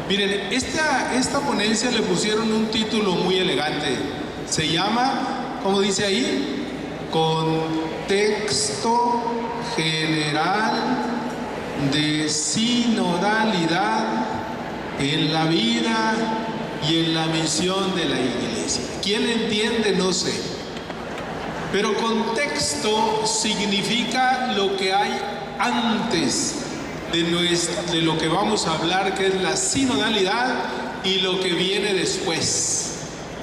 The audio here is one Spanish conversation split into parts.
Miren, esta ponencia le pusieron un título muy elegante. Se llama, ¿cómo dice ahí? Contexto general de sinodalidad en la vida y en la misión de la iglesia. ¿Quién entiende? No sé. Pero contexto significa lo que hay antes de lo que vamos a hablar, que es la sinodalidad, y lo que viene después.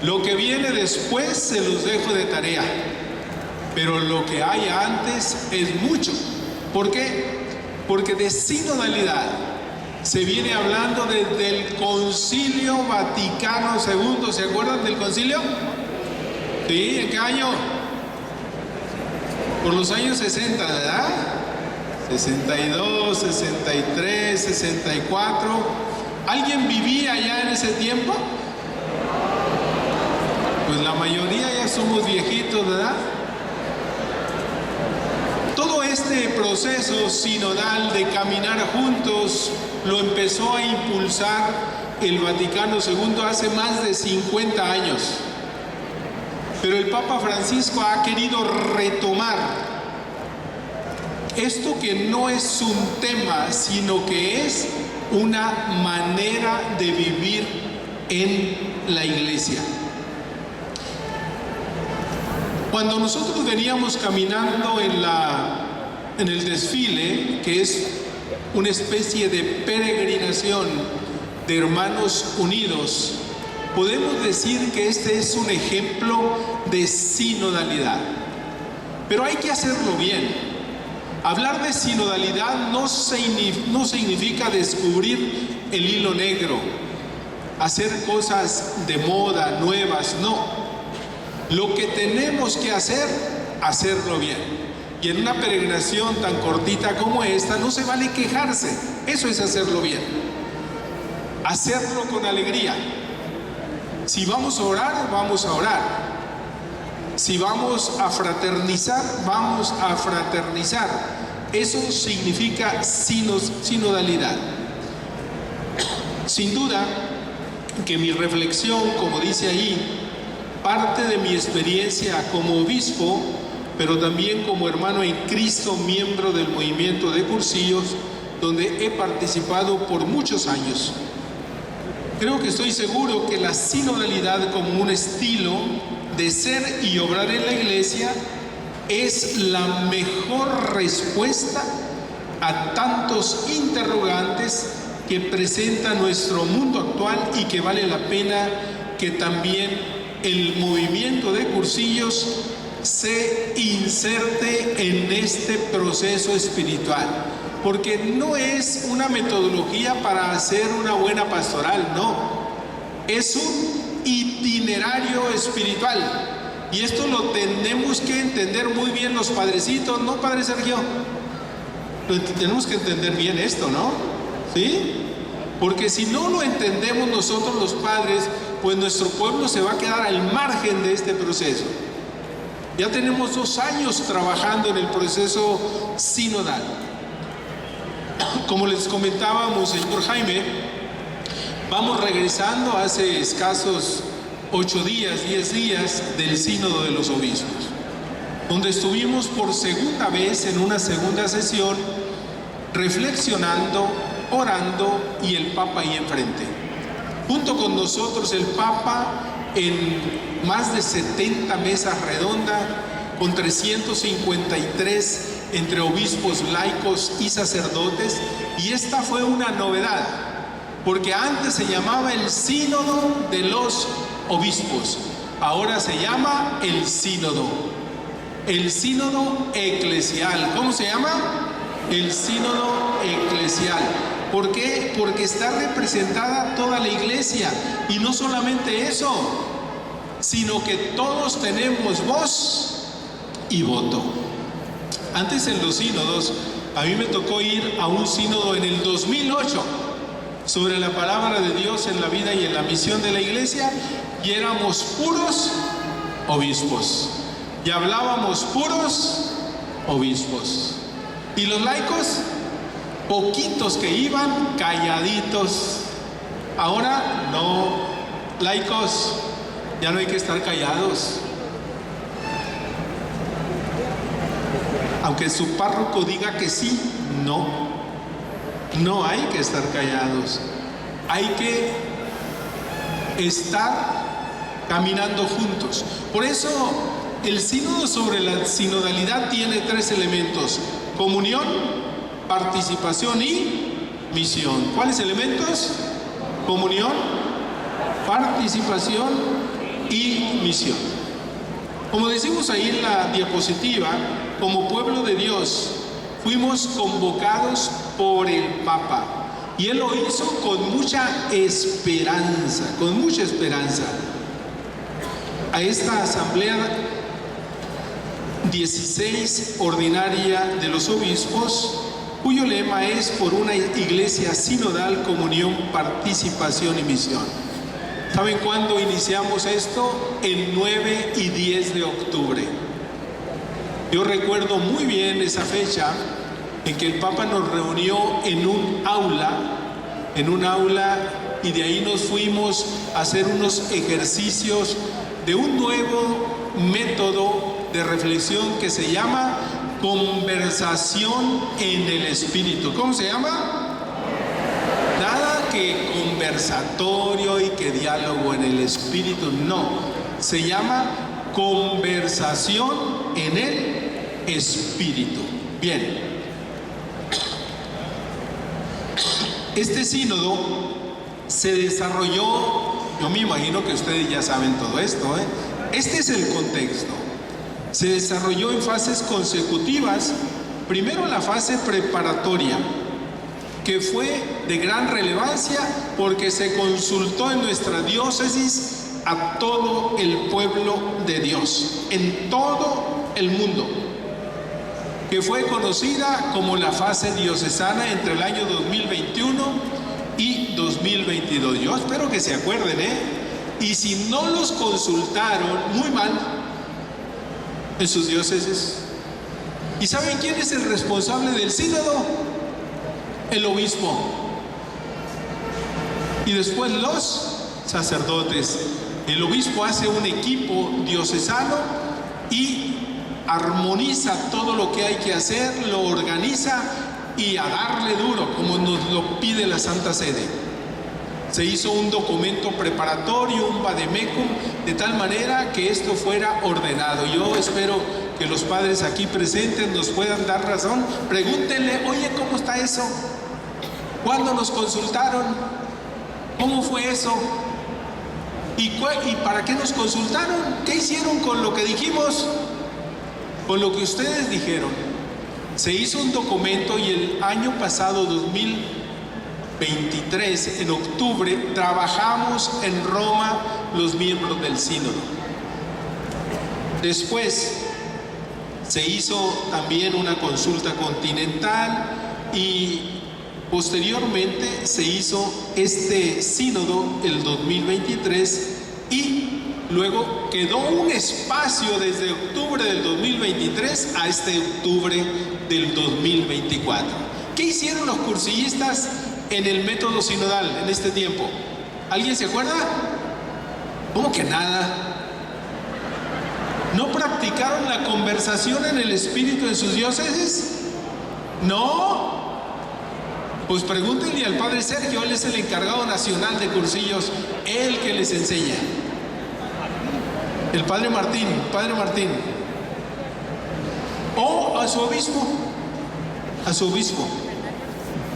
Lo que viene después se los dejo de tarea, pero lo que hay antes es mucho. ¿Por qué? Porque de sinodalidad se viene hablando desde el Concilio Vaticano II. ¿Se acuerdan del concilio? ¿Sí? ¿En qué año? Por los años 60, ¿verdad? 62, 63, 64. ¿Alguien vivía ya en ese tiempo? Pues la mayoría ya somos viejitos, ¿verdad? Todo este proceso sinodal de caminar juntos lo empezó a impulsar el Vaticano II hace más de 50 años. Pero el Papa Francisco ha querido retomar esto, que no es un tema, sino que es una manera de vivir en la iglesia. Cuando nosotros veníamos caminando en el desfile, que es una especie de peregrinación de hermanos unidos, podemos decir que este es un ejemplo de sinodalidad. Pero hay que hacerlo bien. Hablar de sinodalidad no significa descubrir el hilo negro, hacer cosas de moda, nuevas, no. Lo que tenemos que hacer, hacerlo bien. Y en una peregrinación tan cortita como esta, no se vale quejarse. Eso es hacerlo bien. Hacerlo con alegría. Si vamos a orar, vamos a orar. Si vamos a fraternizar, vamos a fraternizar. Eso significa sinodalidad. Sin duda que mi reflexión, como dice ahí, parte de mi experiencia como obispo, pero también como hermano en Cristo, miembro del movimiento de Cursillos, donde he participado por muchos años. Creo que estoy seguro que la sinodalidad como un estilo de ser y obrar en la iglesia es la mejor respuesta a tantos interrogantes que presenta nuestro mundo actual, y que vale la pena que también el movimiento de Cursillos se inserte en este proceso espiritual, porque no es una metodología para hacer una buena pastoral, no, es un itinerario espiritual. Y esto lo tenemos que entender muy bien los padrecitos, ¿no, Padre Sergio? Tenemos que entender bien esto, ¿no? ¿Sí? Porque si no lo entendemos nosotros los padres, pues nuestro pueblo se va a quedar al margen de este proceso. Ya tenemos 2 años trabajando en el proceso sinodal. Como les comentaba Monseñor Jaime, vamos regresando hace escasos 8 días, 10 días del Sínodo de los Obispos, donde estuvimos por segunda vez en una segunda sesión reflexionando, orando, y el Papa ahí enfrente. Junto con nosotros el Papa en más de 70 mesas redondas, con 353 entre obispos, laicos y sacerdotes. Y esta fue una novedad, porque antes se llamaba el Sínodo de los Obispos, ahora se llama el Sínodo Eclesial. ¿Cómo se llama? El Sínodo Eclesial. ¿Por qué? Porque está representada toda la iglesia, y no solamente eso, sino que todos tenemos voz y voto. Antes, en los sínodos, a mí me tocó ir a un sínodo en el 2008 sobre la palabra de Dios en la vida y en la misión de la iglesia, y éramos puros obispos, y hablábamos puros obispos. Y los laicos, poquitos que iban, calladitos, Ahora no, laicos, ya no hay que estar callados. Aunque su párroco diga que sí, no hay que estar callados. Hay que estar caminando juntos. Por eso el sínodo sobre la sinodalidad tiene 3 elementos: comunión, participación y misión. ¿Cuáles elementos? Comunión, participación y misión. Como decimos ahí en la diapositiva, como pueblo de Dios fuimos convocados por el Papa, y Él lo hizo con mucha esperanza, a esta asamblea 16 ordinaria de los obispos, cuyo lema es: por una iglesia sinodal, comunión, participación y misión. ¿Saben cuándo iniciamos esto? El 9 y 10 de octubre. Yo recuerdo muy bien esa fecha en que el Papa nos reunió en un aula, y de ahí nos fuimos a hacer unos ejercicios de un nuevo método de reflexión que se llama conversación en el Espíritu. ¿Cómo se llama? Nada que conversatorio y que diálogo en el Espíritu, no. Se llama conversación en el Espíritu. Bien. Este sínodo se desarrolló, yo me imagino que ustedes ya saben todo esto, Este es el contexto. Se desarrolló en fases consecutivas. Primero la fase preparatoria, que fue de gran relevancia porque se consultó en nuestra diócesis a todo el pueblo de Dios, en todo el mundo, que fue conocida como la fase diocesana entre el año 2021 y 2022. Yo espero que se acuerden, y si no los consultaron, muy mal, en sus diócesis. ¿Y saben quién es el responsable del sínodo? El obispo. Y después los sacerdotes. El obispo hace un equipo diocesano y armoniza todo lo que hay que hacer, lo organiza y a darle duro, como nos lo pide la Santa Sede. Se hizo un documento preparatorio, un vademecum, de tal manera que esto fuera ordenado. Yo espero que los padres aquí presentes nos puedan dar razón. Pregúntenle: oye, ¿cómo está eso? ¿Cuándo nos consultaron? ¿Cómo fue eso? ¿Y para qué nos consultaron? ¿Qué hicieron con lo que dijimos? Con lo que ustedes dijeron. Se hizo un documento y el año pasado, 2023, en octubre, trabajamos en Roma los miembros del sínodo. Después se hizo también una consulta continental y posteriormente se hizo este sínodo el 2023 y luego quedó un espacio desde octubre del 2023 a este octubre del 2024. ¿Qué hicieron los cursillistas en el método sinodal en este tiempo? ¿Alguien se acuerda? ¿Cómo que nada? ¿No practicaron la conversación en el Espíritu en sus diócesis? ¿No? Pues pregúntenle al padre Sergio, él es el encargado nacional de cursillos, él que les enseña. El padre Martín. O a su obispo,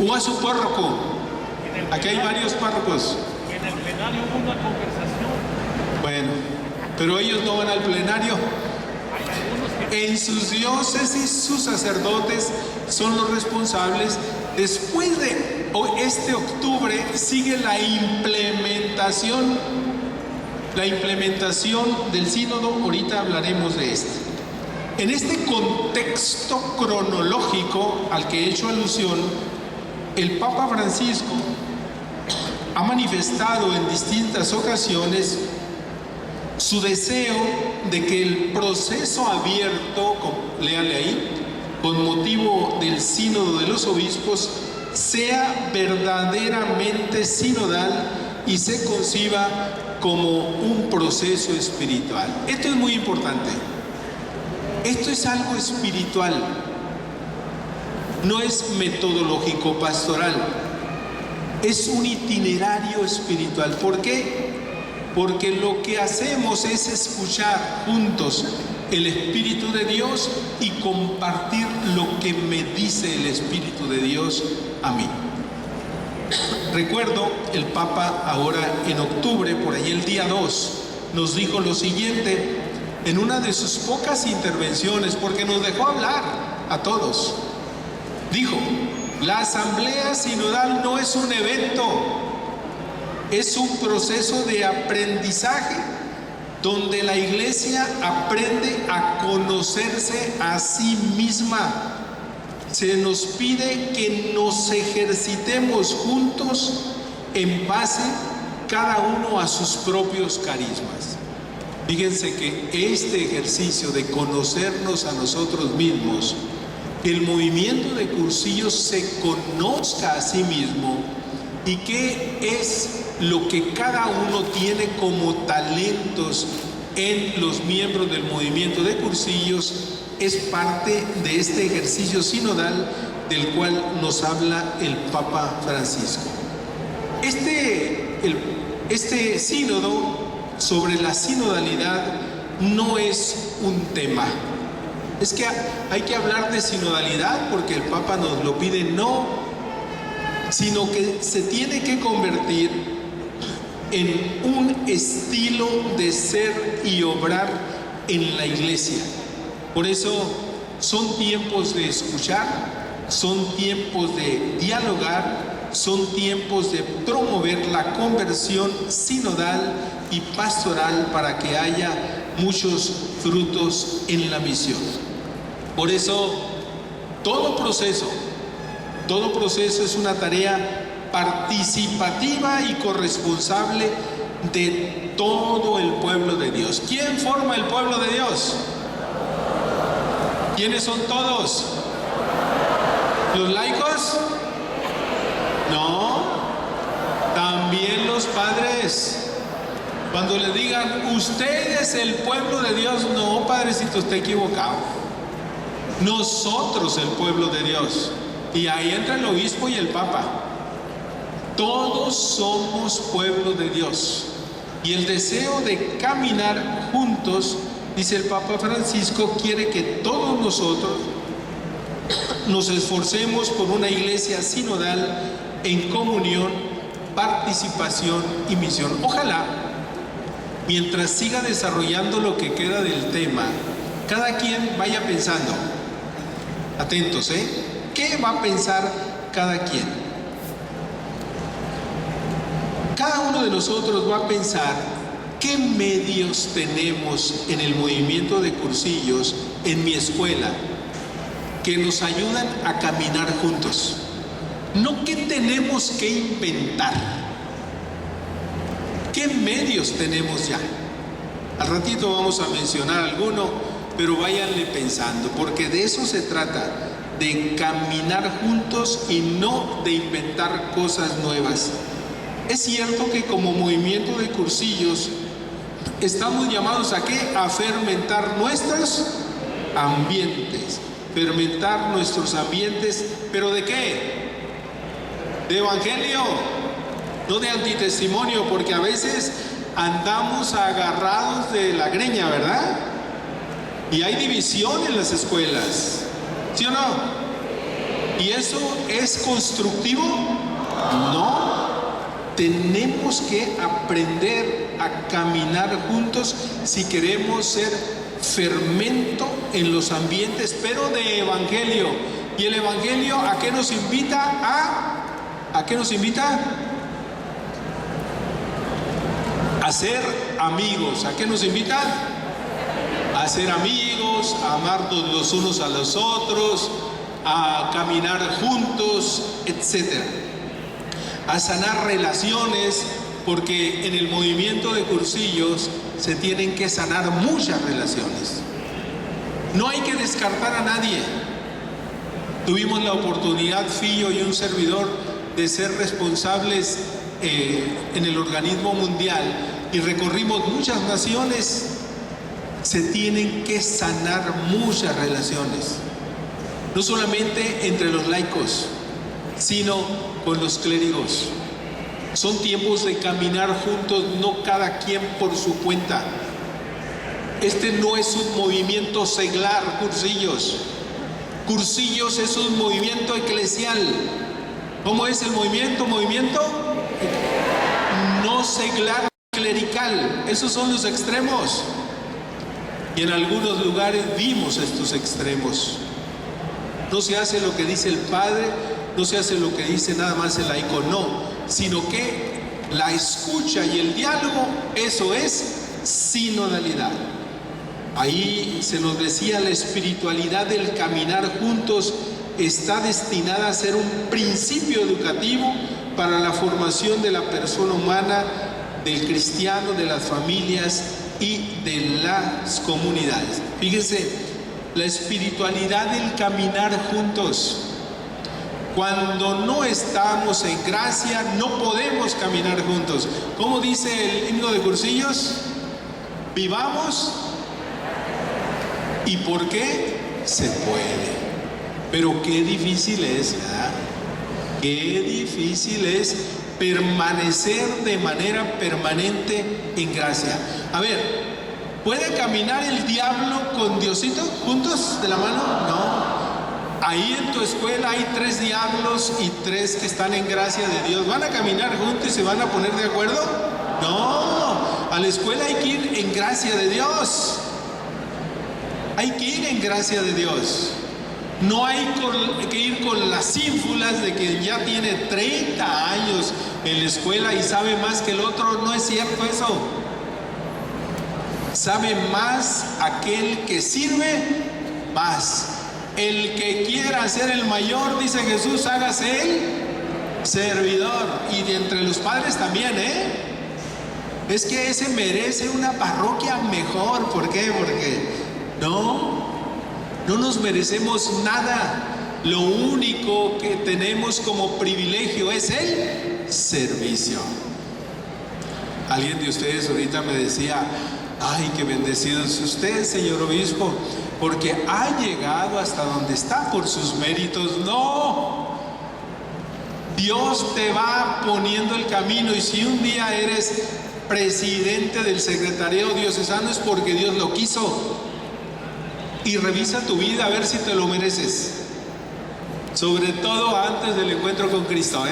o a su párroco. Aquí hay varios párrocos. En el plenario hubo una conversación. Bueno, pero ellos no van al plenario. En sus diócesis, sus sacerdotes son los responsables. Después de este octubre sigue la implementación del sínodo. Ahorita hablaremos de esto. En este contexto cronológico al que he hecho alusión, el Papa Francisco ha manifestado en distintas ocasiones su deseo de que el proceso abierto, léale ahí, con motivo del sínodo de los obispos, sea verdaderamente sinodal y se conciba como un proceso espiritual. Esto es muy importante. Esto es algo espiritual, no es metodológico pastoral, es un itinerario espiritual. ¿Por qué? Porque lo que hacemos es escuchar juntos el Espíritu de Dios y compartir lo que me dice el Espíritu de Dios a mí. Recuerdo, el Papa ahora en octubre, por ahí el día 2, nos dijo lo siguiente en una de sus pocas intervenciones, porque nos dejó hablar a todos. Dijo: la asamblea sinodal no es un evento, es un proceso de aprendizaje donde la iglesia aprende a conocerse a sí misma. Se nos pide que nos ejercitemos juntos en base cada uno a sus propios carismas. Fíjense que este ejercicio de conocernos a nosotros mismos, el movimiento de Cursillos se conozca a sí mismo y qué es lo que cada uno tiene como talentos en los miembros del movimiento de Cursillos, es parte de este ejercicio sinodal del cual nos habla el Papa Francisco. Este sínodo sobre la sinodalidad no es un tema. Es que hay que hablar de sinodalidad porque el Papa nos lo pide, no, sino que se tiene que convertir en un estilo de ser y obrar en la iglesia. Por eso son tiempos de escuchar, son tiempos de dialogar, son tiempos de promover la conversión sinodal y pastoral para que haya muchos frutos en la misión. Por eso todo proceso es una tarea participativa y corresponsable de todo el pueblo de Dios. ¿Quién forma el pueblo de Dios? ¿Quiénes son todos? ¿Los laicos? No, también los padres. Cuando le digan, usted es el pueblo de Dios, no, padrecito, está equivocado. Nosotros el pueblo de Dios. Y ahí entra el obispo y el papa. Todos somos pueblo de Dios. Y el deseo de caminar juntos, dice el Papa Francisco, quiere que todos nosotros nos esforcemos por una iglesia sinodal en comunión, participación y misión. Ojalá, mientras siga desarrollando lo que queda del tema, cada quien vaya pensando, atentos, ¿qué va a pensar cada quien? Cada uno de nosotros va a pensar qué medios tenemos en el movimiento de Cursillos, en mi escuela, que nos ayudan a caminar juntos. No qué tenemos que inventar. ¿Qué medios tenemos ya? Al ratito vamos a mencionar alguno, pero váyanle pensando, porque de eso se trata, de caminar juntos y no de inventar cosas nuevas. Es cierto que como movimiento de Cursillos estamos llamados ¿a qué? A fermentar nuestros ambientes. Fermentar nuestros ambientes, ¿pero de qué? De evangelio, no de antitestimonio, porque a veces andamos agarrados de la greña, ¿verdad? Y hay división en las escuelas, ¿sí o no? ¿Y eso es constructivo? No. Tenemos que aprender a caminar juntos si queremos ser fermento en los ambientes, pero de evangelio. ¿Y el evangelio a qué nos invita? ¿A qué nos invita? A ser amigos. ¿A qué nos invita? A ser amigos, a amarnos los unos a los otros, a caminar juntos, etcétera. A sanar relaciones, porque en el movimiento de Cursillos se tienen que sanar muchas relaciones. No hay que descartar a nadie. Tuvimos la oportunidad, Fillo y un servidor, de ser responsables en el organismo mundial y recorrimos muchas naciones, se tienen que sanar muchas relaciones, no solamente entre los laicos, sino con los clérigos. Son tiempos de caminar juntos, no cada quien por su cuenta. Este no es un movimiento seglar, Cursillos. Cursillos es un movimiento eclesial. ¿Cómo es el movimiento? Movimiento no seglar, clerical. Esos son los extremos. Y en algunos lugares vimos estos extremos. No se hace lo que dice el padre, no se hace lo que dice nada más el laico, no, sino que la escucha y el diálogo, eso es sinodalidad. Ahí se nos decía, la espiritualidad del caminar juntos está destinada a ser un principio educativo para la formación de la persona humana, del cristiano, de las familias y de las comunidades. Fíjense, la espiritualidad del caminar juntos. Cuando no estamos en gracia, no podemos caminar juntos. ¿Cómo dice el himno de Cursillos? Vivamos. ¿Y por qué? Se puede. Pero qué difícil es, ¿verdad? Qué difícil es permanecer de manera permanente en gracia. A ver, ¿puede caminar el diablo con Diosito juntos de la mano? No. Ahí en tu escuela hay 3 diablos y 3 que están en gracia de Dios. ¿Van a caminar juntos y se van a poner de acuerdo? No. A la escuela hay que ir en gracia de Dios. Hay que ir en gracia de Dios. No hay que ir con las ínfulas de que ya tiene 30 años en la escuela y sabe más que el otro. No es cierto eso. Sabe más aquel que sirve más. El que quiera ser el mayor, dice Jesús, hágase el servidor. Y de entre los padres también, es que ese merece una parroquia mejor. ¿Por qué? Porque no nos merecemos nada. Lo único que tenemos como privilegio es el servicio. Alguien de ustedes ahorita me decía, ay, qué bendecido es usted, señor obispo, porque ha llegado hasta donde está por sus méritos. No, Dios te va poniendo el camino, y si un día eres presidente del secretariado diocesano es porque Dios lo quiso. Y revisa tu vida a ver si te lo mereces, sobre todo antes del encuentro con Cristo,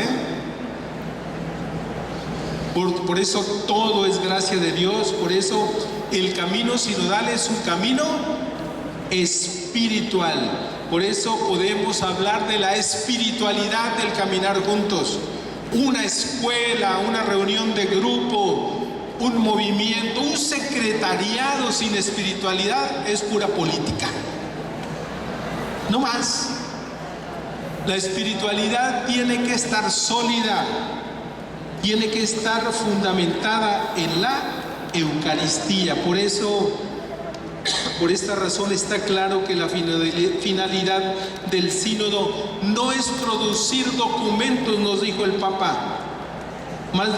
Por eso todo es gracia de Dios. Por eso el camino sinodal es un camino espiritual. Por eso podemos hablar de la espiritualidad del caminar juntos. Una escuela, una reunión de grupo, un movimiento, un secretariado sin espiritualidad es pura política. No más. La espiritualidad tiene que estar sólida, tiene que estar fundamentada en la Eucaristía. Por eso, por esta razón está claro que la finalidad del sínodo no es producir documentos, nos dijo el Papa. Más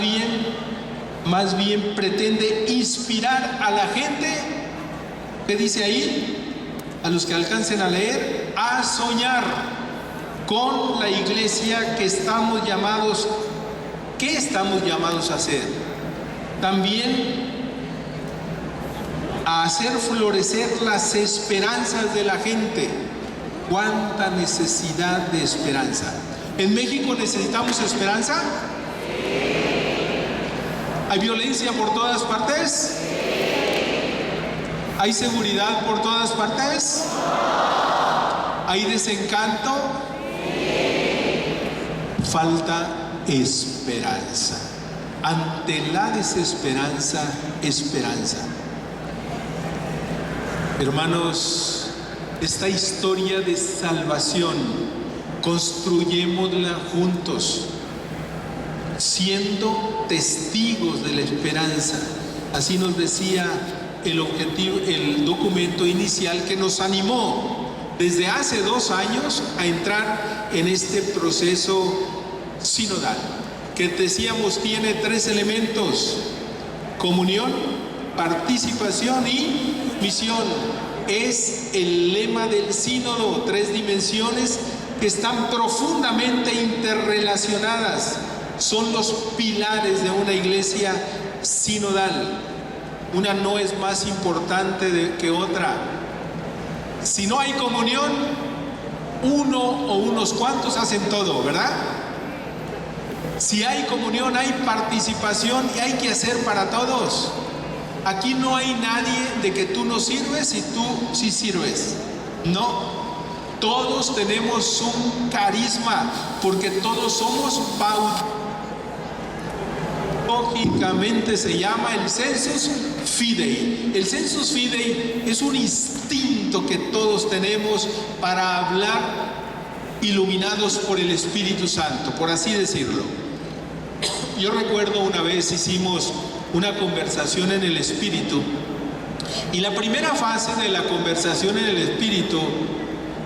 bien pretende inspirar a la gente, ¿qué dice ahí? A los que alcancen a leer, a soñar con la iglesia que estamos llamados. ¿Qué estamos llamados a hacer? También a hacer florecer las esperanzas de la gente. ¿Cuánta necesidad de esperanza? ¿En México necesitamos esperanza? ¿Hay violencia por todas partes? ¿Hay seguridad por todas partes? ¿Hay desencanto? Falta esperanza. Ante la desesperanza, esperanza. Hermanos, esta historia de salvación construyémosla juntos, siendo testigos de la esperanza. Así nos decía el objetivo, el documento inicial que nos animó desde hace 2 años a entrar en este proceso sinodal. que decíamos tiene 3 elementos: comunión, participación y misión. Es el lema del sínodo, 3 dimensiones que están profundamente interrelacionadas. Son los pilares de una iglesia sinodal. Una no es más importante que otra. Si no hay comunión, uno o unos cuantos hacen todo, ¿verdad? Si hay comunión, hay participación y hay que hacer para todos. Aquí no hay nadie de que tú no sirves y tú sí sirves. No, todos tenemos un carisma porque todos somos bautizados. Lógicamente se llama el sensus fidei. El sensus fidei es un instinto que todos tenemos para hablar iluminados por el Espíritu Santo, por así decirlo. Yo recuerdo una vez hicimos una conversación en el Espíritu, y la primera fase de la conversación en el Espíritu,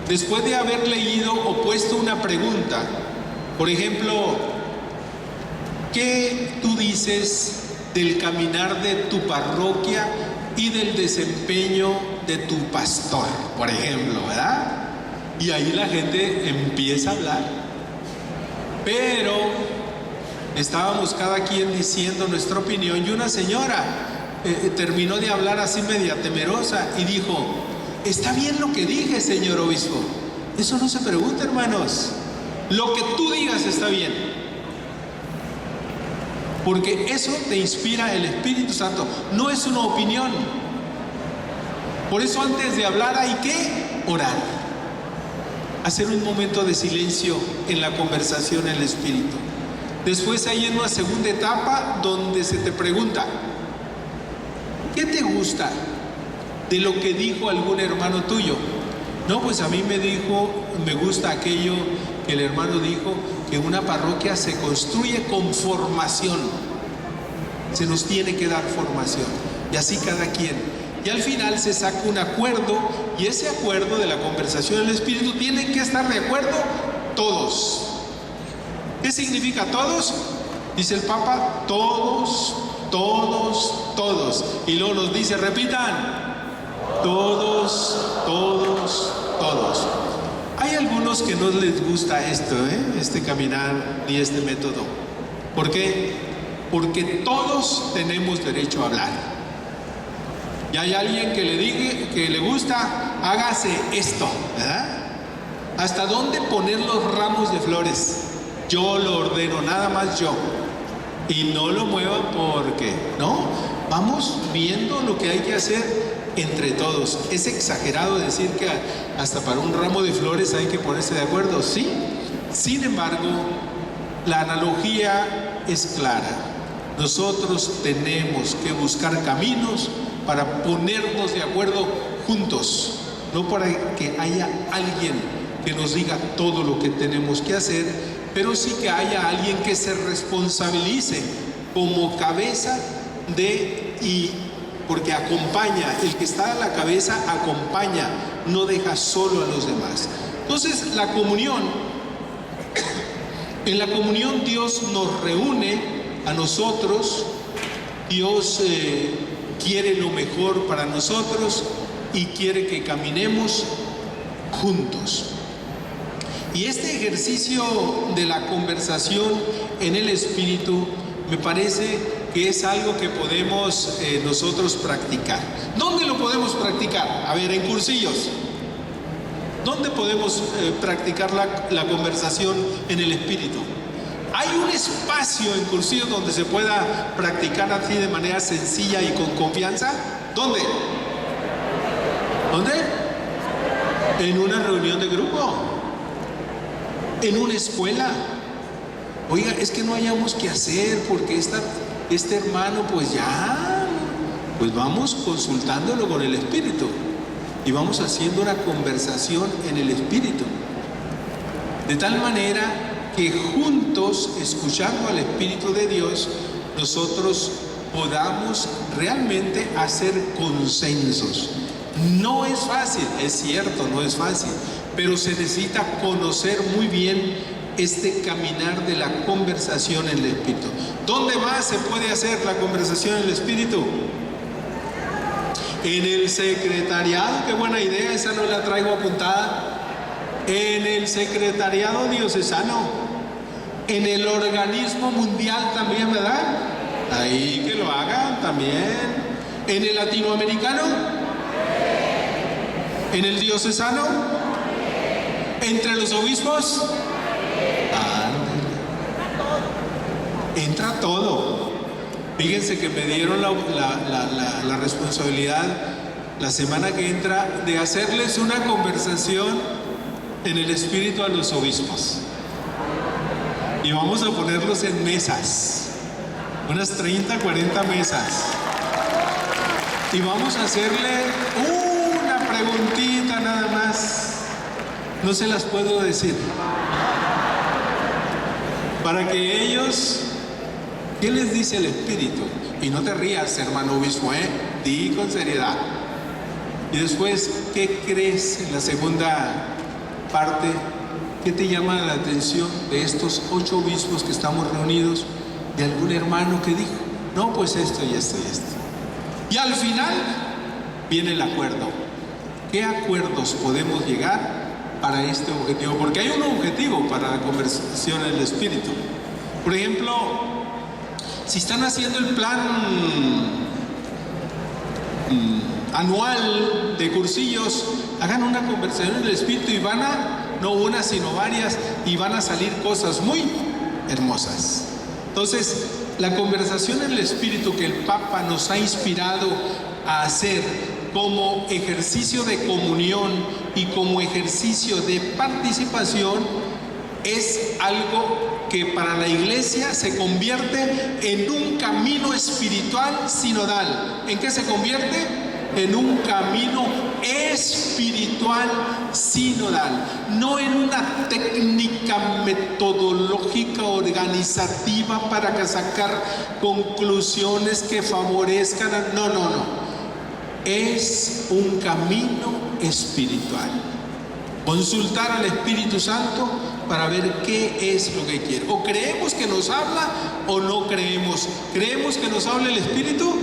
después de haber leído o puesto una pregunta, por ejemplo, ¿qué tú dices del caminar de tu parroquia y del desempeño de tu pastor, por ejemplo, ¿verdad? Y ahí la gente empieza a hablar. Pero estábamos cada quien diciendo nuestra opinión, y una señora terminó de hablar así media temerosa y dijo: está bien lo que dije, señor obispo. Eso no se pregunta, hermanos. Lo que tú digas está bien, porque eso te inspira el Espíritu Santo, no es una opinión. Por eso antes de hablar hay que orar, hacer un momento de silencio en la conversación en el Espíritu. Después hay una segunda etapa donde se te pregunta: ¿qué te gusta de lo que dijo algún hermano tuyo? No, pues a mí me gusta aquello que el hermano dijo, que una parroquia se construye con formación. Se nos tiene que dar formación, y así cada quien. Y al final se saca un acuerdo, y ese acuerdo de la conversación del Espíritu tienen que estar de acuerdo todos. ¿Qué significa todos? Dice el Papa: todos, todos, todos. Y luego nos dice, repitan: todos, todos, todos. Hay algunos que no les gusta esto, este caminar ni este método. ¿Por qué? Porque todos tenemos derecho a hablar. Y hay alguien que le diga que le gusta, hágase esto, ¿verdad? ¿Hasta dónde poner los ramos de flores? Yo lo ordeno, nada más yo. Y no lo muevan porque, ¿no? Vamos viendo lo que hay que hacer entre todos. Es exagerado decir que hasta para un ramo de flores hay que ponerse de acuerdo, ¿sí? Sin embargo, la analogía es clara. Nosotros tenemos que buscar caminos para ponernos de acuerdo juntos, no para que haya alguien que nos diga todo lo que tenemos que hacer, pero sí que haya alguien que se responsabilice como cabeza porque acompaña, el que está a la cabeza acompaña, no deja solo a los demás. Entonces, la comunión, en la comunión Dios nos reúne a nosotros, Dios quiere lo mejor para nosotros y quiere que caminemos juntos. Y este ejercicio de la conversación en el Espíritu me parece que es algo que podemos nosotros practicar. ¿Dónde lo podemos practicar? A ver, en cursillos. ¿Dónde podemos practicar la conversación en el Espíritu? ¿Hay un espacio en cursillos donde se pueda practicar así de manera sencilla y con confianza? ¿Dónde? ¿Dónde? En una reunión de grupo. En una escuela. Oiga, es que no hayamos que hacer porque este hermano pues vamos consultándolo con el Espíritu y vamos haciendo una conversación en el Espíritu, de tal manera que juntos, escuchando al Espíritu de Dios, nosotros podamos realmente hacer consensos. No es fácil, es cierto, no es fácil, pero se necesita conocer muy bien este caminar de la conversación en el Espíritu. ¿Dónde más se puede hacer la conversación en el Espíritu? En el secretariado, qué buena idea, esa no la traigo apuntada. En el secretariado diocesano, en el organismo mundial también, ¿verdad? Ahí que lo hagan también. En el latinoamericano, en el diocesano, entre los obispos, entra todo. Fíjense que me dieron la responsabilidad la semana que entra de hacerles una conversación en el Espíritu a los obispos. Y vamos a ponerlos en mesas, unas 30, 40 mesas. Y vamos a hacerle una preguntita nada más. No se las puedo decir. Para que ellos, ¿qué les dice el Espíritu? Y no te rías, hermano obispo, di con seriedad. Y después, ¿qué crees en la segunda parte? ¿Qué te llama la atención de estos 8 obispos que estamos reunidos? De algún hermano que dijo, no, pues esto y esto y esto. Y al final viene el acuerdo. ¿Qué acuerdos podemos llegar para este objetivo? Porque hay un objetivo para la conversación en el Espíritu. Por ejemplo, si están haciendo el plan anual de cursillos, hagan una conversación en el Espíritu y van a, no una sino varias, y van a salir cosas muy hermosas. Entonces, la conversación en el Espíritu que el Papa nos ha inspirado a hacer como ejercicio de comunión y como ejercicio de participación es algo que para la Iglesia se convierte en un camino espiritual sinodal. ¿En qué se convierte? En un camino espiritual sinodal, no en una técnica metodológica organizativa para sacar conclusiones que favorezcan no, es un camino espiritual. Consultar al Espíritu Santo para ver qué es lo que quiere. O creemos que nos habla o no creemos. ¿Creemos que nos habla el Espíritu?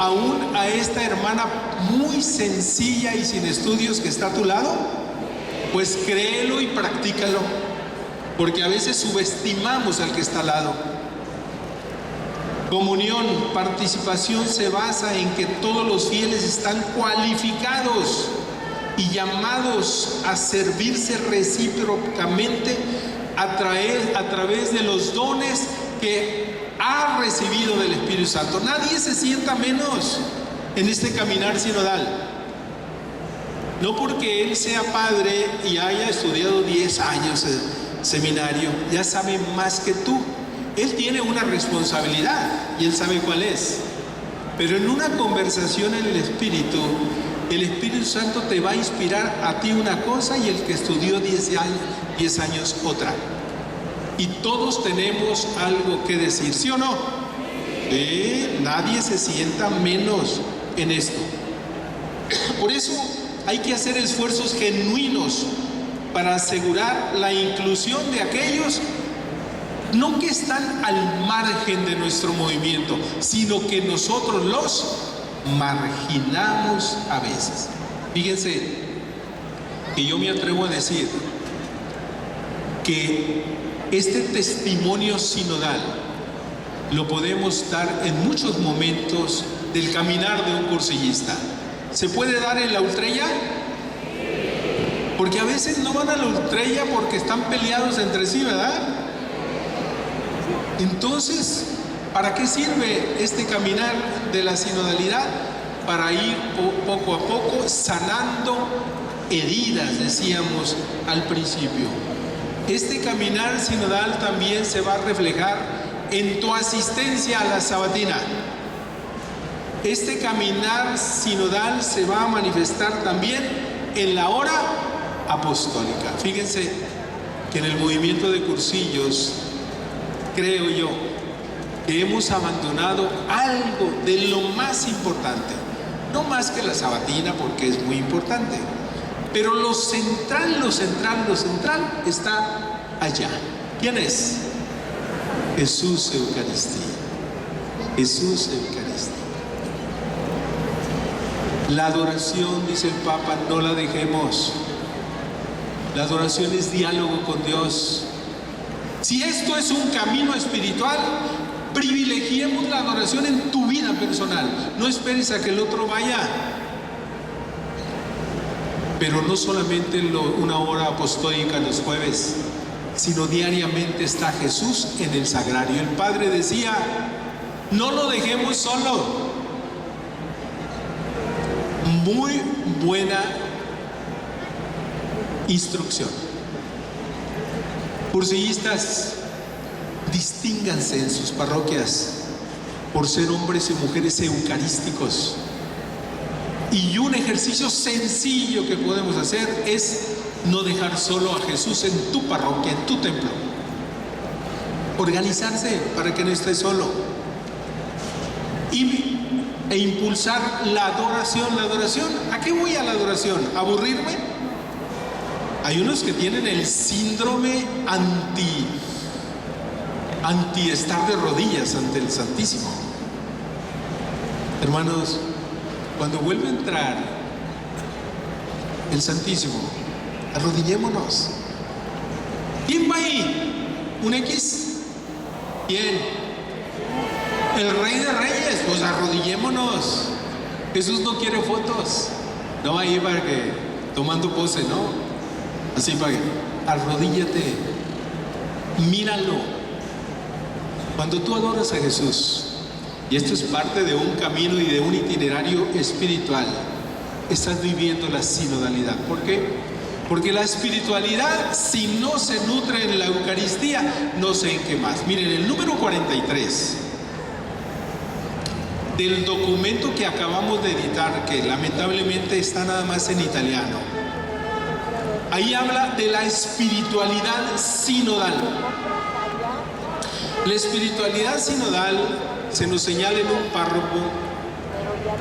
Aún a esta hermana muy sencilla y sin estudios que está a tu lado, pues créelo y practícalo, porque a veces subestimamos al que está al lado. Comunión, participación se basa en que todos los fieles están cualificados y llamados a servirse recíprocamente a través de los dones que ha recibido del Espíritu Santo. Nadie se sienta menos en este caminar sinodal. No porque él sea padre y haya estudiado 10 años de seminario, ya sabe más que tú. Él tiene una responsabilidad y él sabe cuál es. Pero en una conversación en el Espíritu Santo te va a inspirar a ti una cosa y el que estudió 10 años otra. Y todos tenemos algo que decir, ¿sí o no? Nadie se sienta menos en esto. Por eso hay que hacer esfuerzos genuinos para asegurar la inclusión de aquellos no que están al margen de nuestro movimiento, sino que nosotros los marginamos a veces. Fíjense que yo me atrevo a decir que este testimonio sinodal lo podemos dar en muchos momentos del caminar de un cursillista. ¿Se puede dar en la ultrella? Porque a veces no van a la ultrella porque están peleados entre sí, ¿verdad? Entonces, ¿para qué sirve este caminar de la sinodalidad? Para ir poco a poco sanando heridas, decíamos al principio. Este caminar sinodal también se va a reflejar en tu asistencia a la sabatina. Este caminar sinodal se va a manifestar también en la hora apostólica. Fíjense que en el movimiento de cursillos, creo yo, que hemos abandonado algo de lo más importante. No más que la sabatina, porque es muy importante. Pero lo central está allá. ¿Quién es? Jesús Eucaristía. Jesús Eucaristía. La adoración, dice el Papa, no la dejemos. La adoración es diálogo con Dios. Si esto es un camino espiritual, privilegiemos la adoración en tu vida personal. No esperes a que el otro vaya. Pero no solamente una hora apostólica los jueves, sino diariamente está Jesús en el sagrario. El Padre decía, no lo dejemos solo. Muy buena instrucción. Cursillistas, distínganse en sus parroquias por ser hombres y mujeres eucarísticos. Y un ejercicio sencillo que podemos hacer es no dejar solo a Jesús en tu parroquia, en tu templo. Organizarse para que no estés solo. E impulsar la adoración. La adoración, ¿a qué voy a la adoración? ¿A aburrirme? Hay unos que tienen el síndrome anti estar de rodillas ante el Santísimo. Hermanos, cuando vuelva a entrar el Santísimo, arrodillémonos. ¿Quién va ahí? ¿Un X? ¿Quién? El Rey de Reyes. Pues arrodillémonos. Jesús no quiere fotos. No ahí para que tomando pose, no. Así para que arrodíllate. Míralo. Cuando tú adoras a Jesús, y esto es parte de un camino y de un itinerario espiritual, estás viviendo la sinodalidad. ¿Por qué? Porque la espiritualidad, si no se nutre en la Eucaristía, no sé en qué más. Miren, el número 43 del documento que acabamos de editar, que lamentablemente está nada más en italiano, ahí habla de la espiritualidad sinodal. La espiritualidad sinodal, se nos señala en un párroco,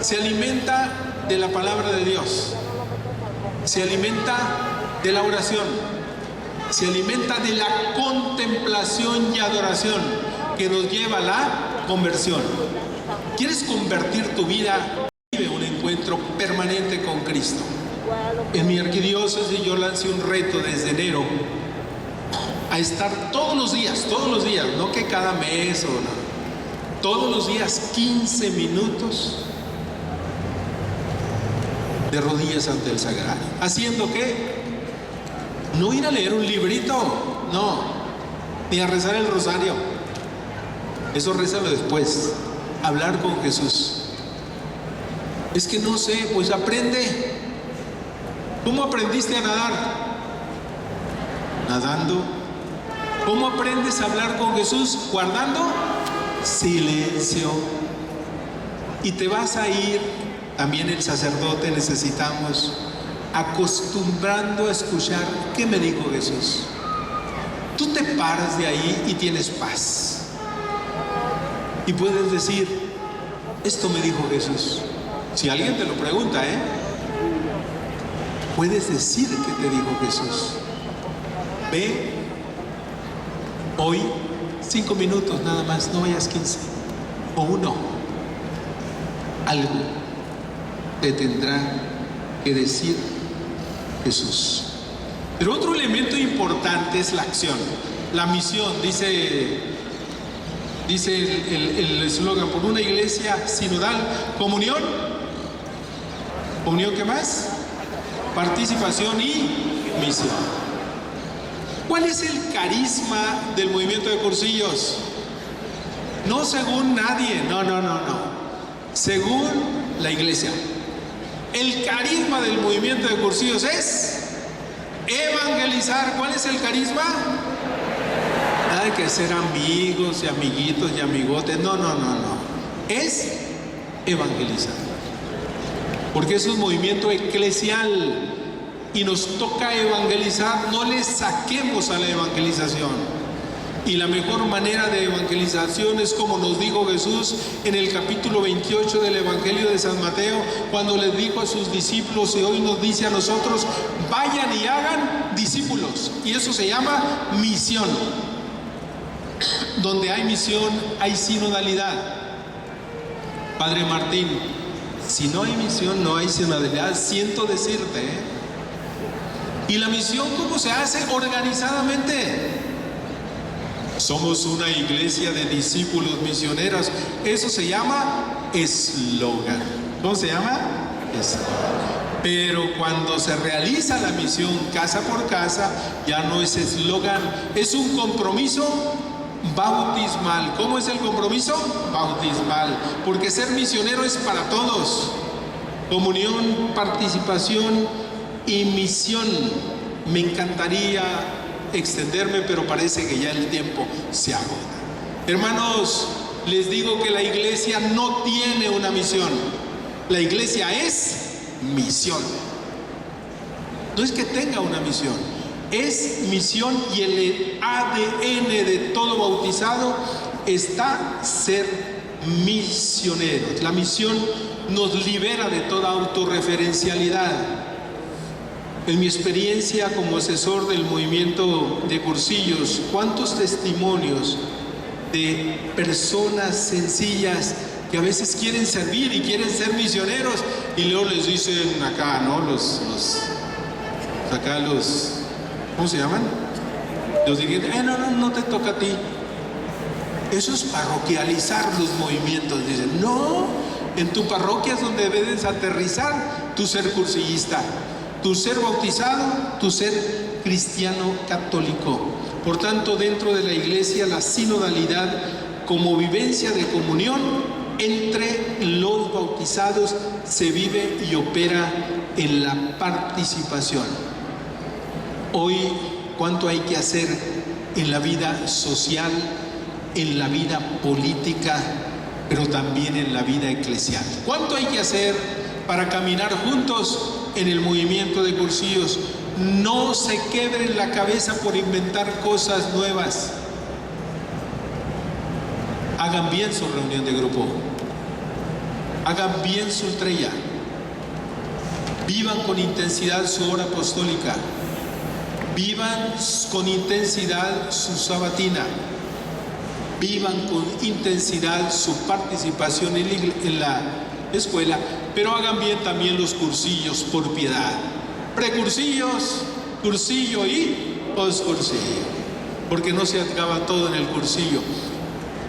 se alimenta de la palabra de Dios, se alimenta de la oración, se alimenta de la contemplación y adoración que nos lleva a la conversión. ¿Quieres convertir tu vida? Vive un encuentro permanente con Cristo. En mi arquidiócesis yo lancé un reto desde enero a estar todos los días, no que cada mes o no, todos los días 15 minutos de rodillas ante el sagrario. ¿Haciendo qué? No ir a leer un librito, no, ni a rezar el rosario. Eso rézalo después. Hablar con Jesús. Es que no sé, pues aprende. ¿Cómo aprendiste a nadar? Nadando. ¿Cómo aprendes a hablar con Jesús? Guardando silencio. Y te vas a ir, también el sacerdote necesitamos, acostumbrando a escuchar qué me dijo Jesús. Tú te paras de ahí y tienes paz. Y puedes decir, esto me dijo Jesús. Si alguien te lo pregunta, puedes decir que te dijo Jesús. Ve, hoy 5 minutos nada más, no vayas 15 o 1. Algo te tendrá que decir Jesús. Pero otro elemento importante es la acción, la misión. Dice el eslogan, por una iglesia sinodal, comunión. ¿Comunión qué más? Participación y misión. ¿Cuál es el carisma del movimiento de Cursillos? No según nadie, no. Según la iglesia. El carisma del movimiento de Cursillos es evangelizar. ¿Cuál es el carisma? Nada de que ser amigos y amiguitos y amigotes. No. Es evangelizar. Porque es un movimiento eclesial y nos toca evangelizar. No le saquemos a la evangelización. Y la mejor manera de evangelización es como nos dijo Jesús en el capítulo 28 del Evangelio de San Mateo, cuando les dijo a sus discípulos, y hoy nos dice a nosotros: vayan y hagan discípulos. Y eso se llama misión. Donde hay misión, hay sinodalidad. Padre Martín, si no hay misión, no hay sinodalidad, siento decirte, ¿eh? ¿Y la misión cómo se hace? Organizadamente. Somos una iglesia de discípulos misioneros. Eso se llama eslogan. ¿Cómo se llama? Eslogan. Pero cuando se realiza la misión casa por casa, ya no es eslogan, es un compromiso bautismal. ¿Cómo es el compromiso? Bautismal. Porque ser misionero es para todos. Comunión, participación y misión. Me encantaría extenderme, pero parece que ya el tiempo se agota. Hermanos, les digo que la iglesia no tiene una misión. La iglesia es misión. No es que tenga una misión, es misión, y el ADN de todo bautizado está ser misioneros. La misión nos libera de toda autorreferencialidad. En mi experiencia como asesor del movimiento de Cursillos, ¿cuántos testimonios de personas sencillas que a veces quieren servir y quieren ser misioneros, y luego les dicen acá, ¿no? ¿Cómo se llaman? Los dirigentes, no te toca a ti. Eso es parroquializar los movimientos. Dicen, no, en tu parroquia es donde debes aterrizar tu ser cursillista, tu ser bautizado, tu ser cristiano católico. Por tanto, dentro de la iglesia, la sinodalidad como vivencia de comunión entre los bautizados se vive y opera en la participación. Hoy, ¿cuánto hay que hacer en la vida social, en la vida política, pero también en la vida eclesial? ¿Cuánto hay que hacer para caminar juntos en el movimiento de Cursillos? No se quebren la cabeza por inventar cosas nuevas. Hagan bien su reunión de grupo. Hagan bien su estrella. Vivan con intensidad su hora apostólica. Vivan con intensidad su sabatina. Vivan con intensidad su participación en la escuela, pero hagan bien también los cursillos por piedad. Precursillos, cursillo y poscursillo, porque no se acaba todo en el cursillo.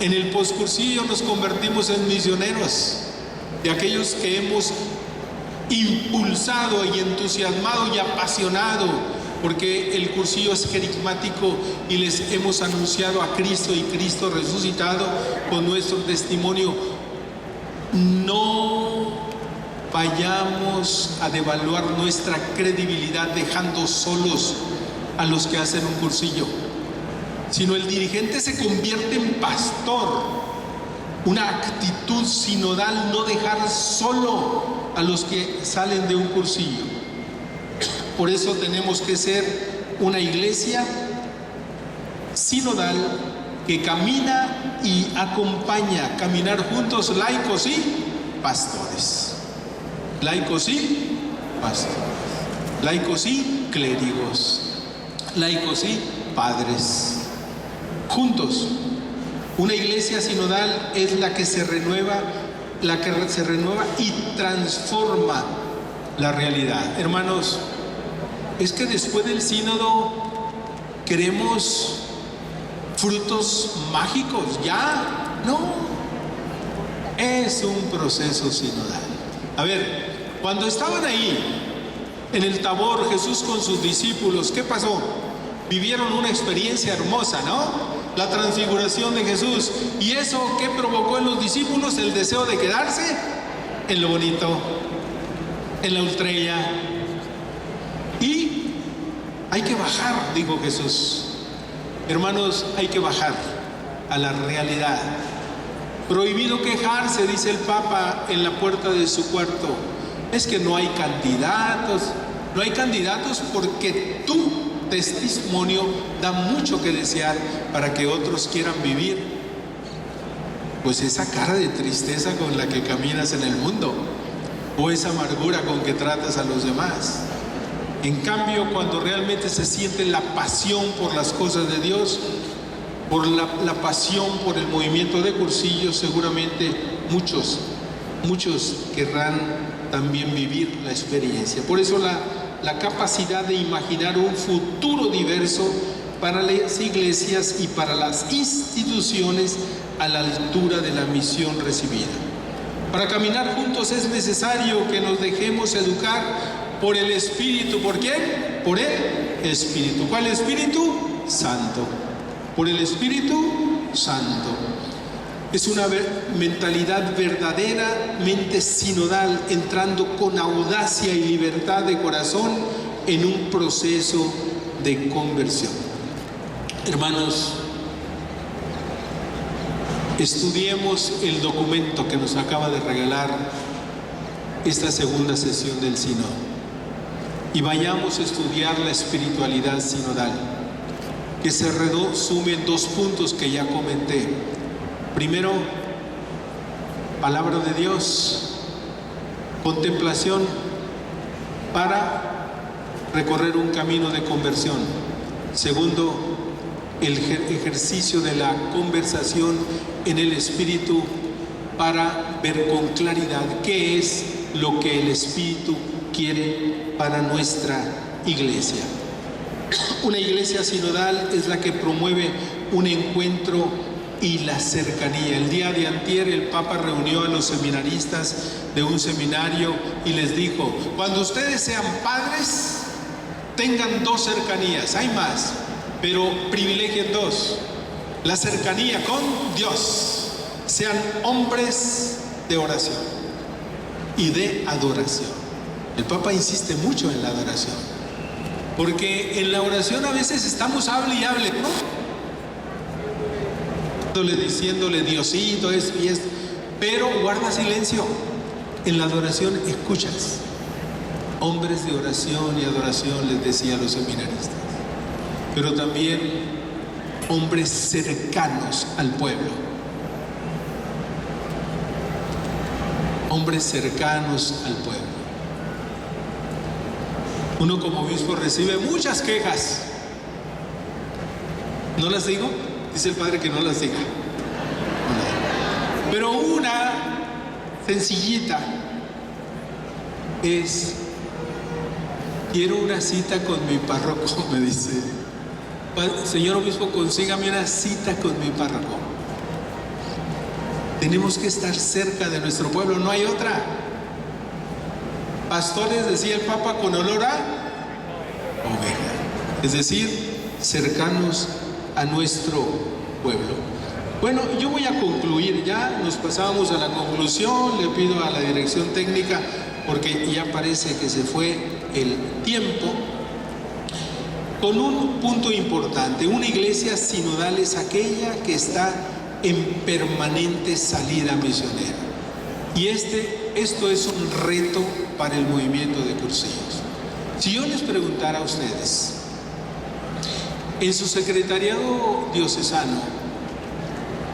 En el poscursillo nos convertimos en misioneros, de aquellos que hemos impulsado y entusiasmado y apasionado, porque el cursillo es carismático y les hemos anunciado a Cristo y Cristo resucitado con nuestro testimonio. No vayamos a devaluar nuestra credibilidad dejando solos a los que hacen un cursillo, sino el dirigente se convierte en pastor. Una actitud sinodal, no dejar solo a los que salen de un cursillo. Por eso tenemos que ser una iglesia sinodal que camina y acompaña, caminar juntos laicos y pastores. Laicos y pastores. Laicos y clérigos. Laicos y padres. Juntos. Una iglesia sinodal es la que se renueva y transforma la realidad. Hermanos, es que después del sínodo queremos frutos mágicos, ya no, es un proceso sinodal. A ver, cuando estaban ahí en el Tabor, Jesús con sus discípulos, ¿qué pasó? Vivieron una experiencia hermosa, ¿no? La transfiguración de Jesús. ¿Y eso qué provocó en los discípulos? El deseo de quedarse en lo bonito, en la ultrella. Y hay que bajar, dijo Jesús. Hermanos, hay que bajar a la realidad. Prohibido quejarse, dice el Papa en la puerta de su cuarto. Es que no hay candidatos. No hay candidatos porque tú testimonio da mucho que desear para que otros quieran vivir, pues esa cara de tristeza con la que caminas en el mundo, o esa amargura con que tratas a los demás. En cambio, cuando realmente se siente la pasión por las cosas de Dios, por la pasión por el movimiento de Cursillos, seguramente muchos querrán también vivir la experiencia. Por eso la capacidad de imaginar un futuro diverso para las iglesias y para las instituciones a la altura de la misión recibida. Para caminar juntos es necesario que nos dejemos educar por el Espíritu. ¿Por quién? Por el Espíritu. ¿Cuál Espíritu? Santo. Por el Espíritu Santo. Es una mentalidad verdaderamente sinodal, entrando con audacia y libertad de corazón en un proceso de conversión. Hermanos, estudiemos el documento que nos acaba de regalar esta segunda sesión del sínodo y vayamos a estudiar la espiritualidad sinodal, que se resume en 2 puntos que ya comenté. Primero, palabra de Dios, contemplación para recorrer un camino de conversión. Segundo, el ejercicio de la conversación en el Espíritu para ver con claridad qué es lo que el Espíritu quiere para nuestra iglesia. Una iglesia sinodal es la que promueve un encuentro y la cercanía. El día de antier el Papa reunió a los seminaristas de un seminario y les dijo: cuando ustedes sean padres, tengan 2 cercanías, hay más, pero privilegien 2. La cercanía con Dios, sean hombres de oración y de adoración. El Papa insiste mucho en la adoración, porque en la oración a veces estamos hable y hable, ¿no? Diciéndole Diosito, esto y esto, pero guarda silencio. En la adoración escuchas. Hombres de oración y adoración, les decía a los seminaristas, pero también hombres cercanos al pueblo, hombres cercanos al pueblo. Uno como obispo recibe muchas quejas. ¿No las digo? Dice el padre que no las diga. Pero una sencillita es: quiero una cita con mi párroco, me dice. Señor obispo, consígame una cita con mi párroco. Tenemos que estar cerca de nuestro pueblo, no hay otra. Pastores, decía el Papa, con olor a oveja, es decir, cercanos a nuestro pueblo. Bueno, yo voy a concluir, ya nos pasábamos a la conclusión. Le pido a la dirección técnica, porque ya parece que se fue el tiempo, con un punto importante. Una iglesia sinodal es aquella que está en permanente salida misionera, y esto es un reto para el movimiento de Cursillos. Si yo les preguntara a ustedes, en su secretariado diocesano,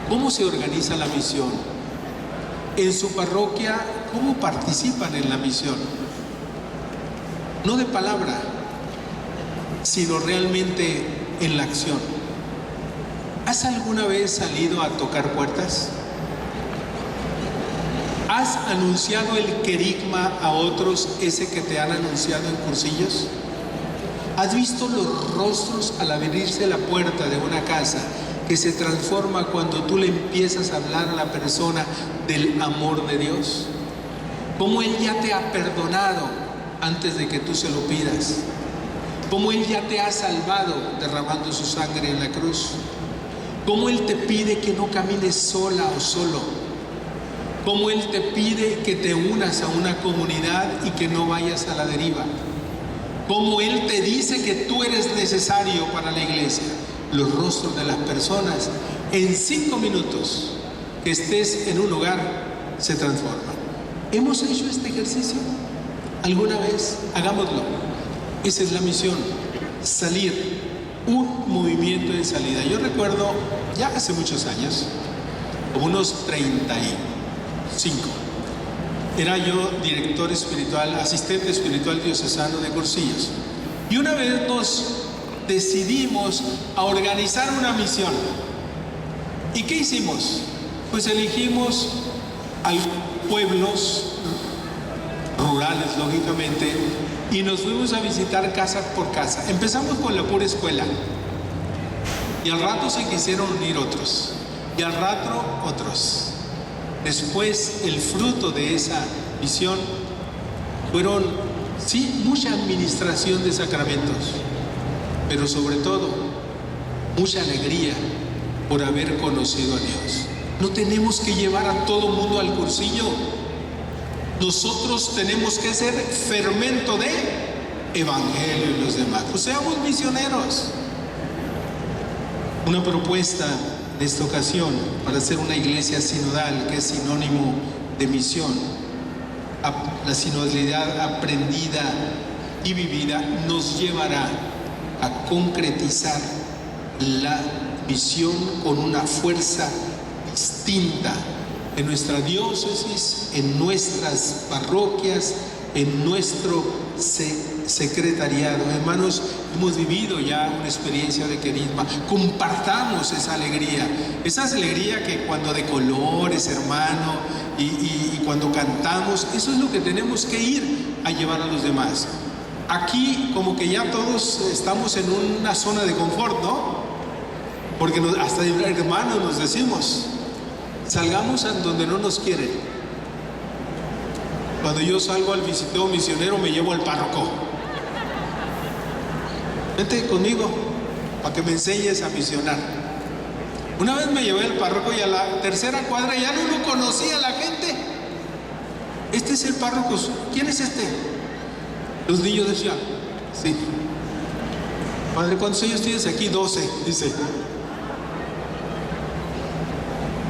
¿cómo se organiza la misión? En su parroquia, ¿cómo participan en la misión? No de palabra, sino realmente en la acción. ¿Has alguna vez salido a tocar puertas? ¿Has anunciado el querigma a otros, ese que te han anunciado en Cursillos? ¿Has visto los rostros al abrirse la puerta de una casa que se transforma cuando tú le empiezas a hablar a la persona del amor de Dios? ¿Cómo Él ya te ha perdonado antes de que tú se lo pidas? ¿Cómo Él ya te ha salvado derramando su sangre en la cruz? ¿Cómo Él te pide que no camines sola o solo? ¿Cómo Él te pide que te unas a una comunidad y que no vayas a la deriva? ¿Cómo Él te dice que tú eres necesario para la iglesia? Los rostros de las personas, en 5 minutos que estés en un hogar, se transforman. ¿Hemos hecho este ejercicio alguna vez? Hagámoslo. Esa es la misión. salir, un movimiento en salida. Yo recuerdo, ya hace muchos años, como unos 35, era yo director espiritual, asistente espiritual diocesano de Cursillos. Y una vez nos decidimos a organizar una misión. ¿Y qué hicimos? Pues elegimos a pueblos rurales, lógicamente, y nos fuimos a visitar casa por casa. Empezamos con la pura escuela, y al rato se quisieron unir otros, y al rato otros. Después, el fruto de esa misión fueron, sí, mucha administración de sacramentos, pero sobre todo, mucha alegría por haber conocido a Dios. No tenemos que llevar a todo mundo al cursillo. Nosotros tenemos que ser fermento de evangelio en los demás. Pues seamos misioneros. Una propuesta de esta ocasión para hacer una iglesia sinodal, que es sinónimo de misión. La sinodalidad aprendida y vivida nos llevará a concretizar la misión con una fuerza distinta en nuestra diócesis, en nuestras parroquias, en nuestro secretariado. Hermanos, hemos vivido ya una experiencia de querisma. Compartamos esa alegría que cuando de colores, hermano, y cuando cantamos, eso es lo que tenemos que ir a llevar a los demás. Aquí como que ya todos estamos en una zona de confort, ¿no? Porque hasta hermanos nos decimos, salgamos a donde no nos quieren. Cuando yo salgo al visiteo misionero me llevo al párroco. Vente conmigo para que me enseñes a misionar. Una vez me llevé al párroco y a la tercera cuadra ya no lo conocía la gente. Este es el párroco. ¿Quién es este? Los niños decían, sí. Padre, ¿cuántos años tienes aquí? 12, dice.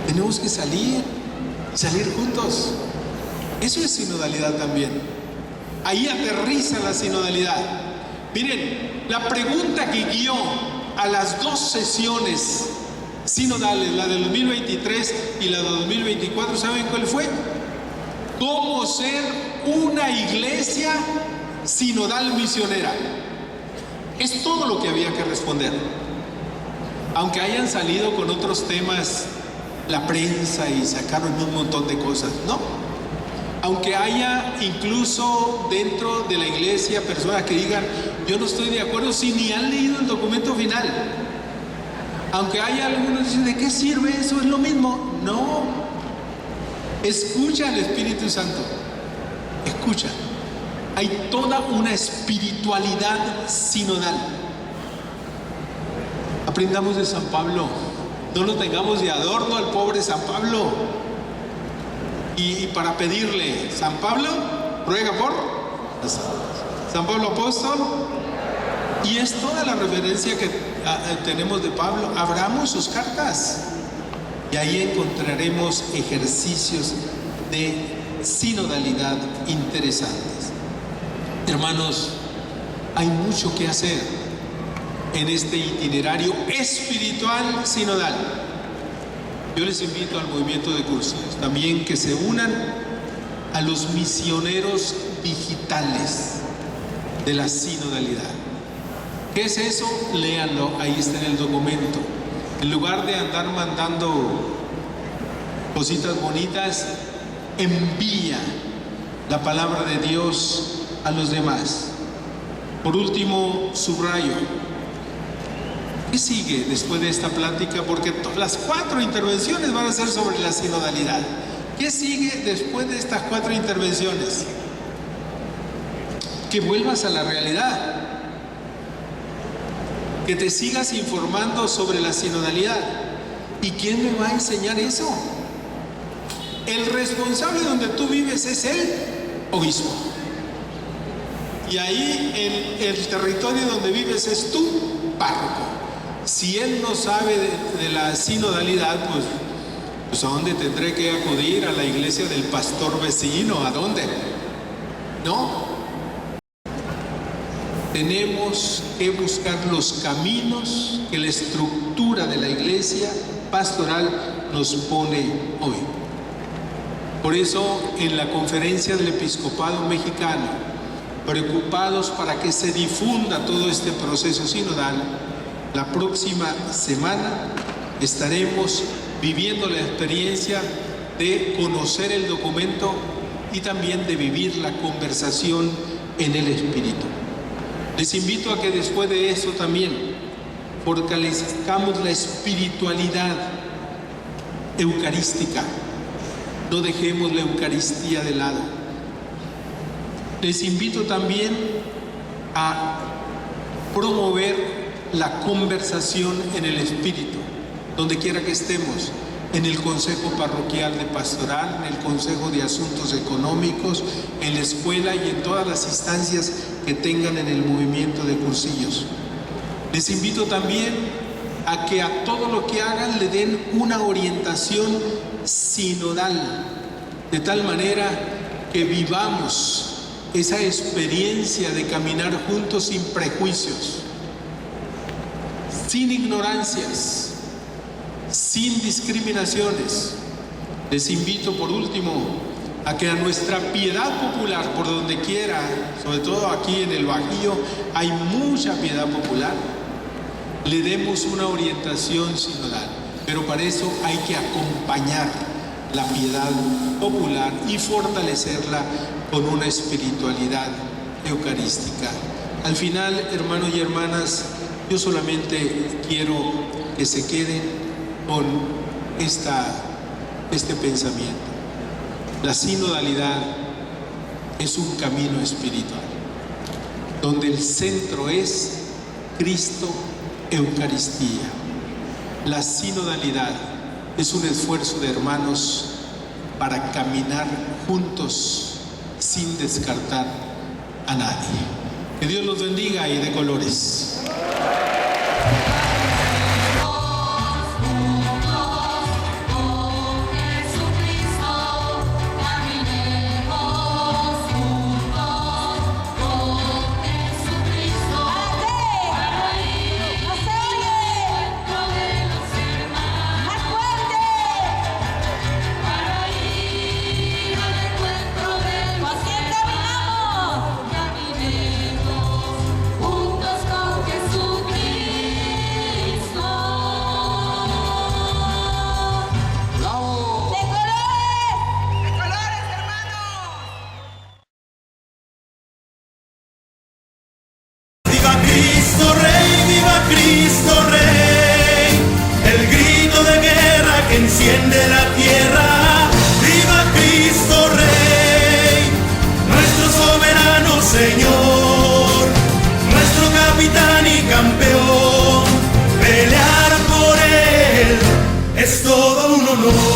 Tenemos que salir juntos. Eso es sinodalidad también. Ahí aterriza la sinodalidad. Miren, la pregunta que guió a las dos sesiones sinodales, la del 2023 y la de 2024, ¿saben cuál fue? ¿Cómo ser una iglesia sinodal misionera? Es todo lo que había que responder. Aunque hayan salido con otros temas la prensa y sacaron un montón de cosas, ¿no? Aunque haya incluso dentro de la iglesia personas que digan, yo no estoy de acuerdo, si ni han leído el documento final. Aunque haya algunos que dicen, ¿de qué sirve eso? Es lo mismo. No. Escucha al Espíritu Santo. Escucha. Hay toda una espiritualidad sinodal. Aprendamos de San Pablo. No lo tengamos de adorno al pobre San Pablo. Y para pedirle, San Pablo, ruega por San Pablo Apóstol. Y es toda la referencia que tenemos de Pablo. Abramos sus cartas y ahí encontraremos ejercicios de sinodalidad interesantes. Hermanos, hay mucho que hacer en este itinerario espiritual sinodal. Yo les invito al movimiento de Cursillos también que se unan a los misioneros digitales de la sinodalidad. ¿Qué es eso? Léanlo, ahí está en el documento. En lugar de andar mandando cositas bonitas, envía la palabra de Dios a los demás. Por último, subrayo. ¿Qué sigue después de esta plática? Porque las 4 intervenciones van a ser sobre la sinodalidad. ¿Qué sigue después de estas 4 intervenciones? Que vuelvas a la realidad. Que te sigas informando sobre la sinodalidad. ¿Y quién me va a enseñar eso? El responsable donde tú vives es el obispo. Y ahí el territorio donde vives es tu párroco. Si él no sabe de la sinodalidad, pues ¿a dónde tendré que acudir? ¿A la iglesia del pastor vecino? ¿A dónde? ¿No? tenemos que buscar los caminos que la estructura de la iglesia pastoral nos pone hoy. Por eso, en la conferencia del Episcopado Mexicano, preocupados para que se difunda todo este proceso sinodal, la próxima semana estaremos viviendo la experiencia de conocer el documento y también de vivir la conversación en el Espíritu. Les invito a que después de eso también fortalezcamos la espiritualidad eucarística. No dejemos la Eucaristía de lado. Les invito también a promover la conversación en el Espíritu, donde quiera que estemos, en el Consejo Parroquial de Pastoral, en el Consejo de Asuntos Económicos, en la escuela y en todas las instancias que tengan en el movimiento de cursillos. Les invito también a que a todo lo que hagan le den una orientación sinodal, de tal manera que vivamos esa experiencia de caminar juntos sin prejuicios, sin ignorancias, sin discriminaciones. Les invito por último a que a nuestra piedad popular, por donde quiera, sobre todo aquí en el Bajío, hay mucha piedad popular, le demos una orientación sinodal. Pero para eso hay que acompañar la piedad popular y fortalecerla con una espiritualidad eucarística. Al final, hermanos y hermanas, yo solamente quiero que se queden con este pensamiento. La sinodalidad es un camino espiritual, donde el centro es Cristo, Eucaristía. La sinodalidad es un esfuerzo de hermanos para caminar juntos sin descartar a nadie. Que Dios los bendiga y de colores. Enciende la tierra, viva Cristo Rey, nuestro soberano Señor, nuestro capitán y campeón. Pelear por Él es todo un honor.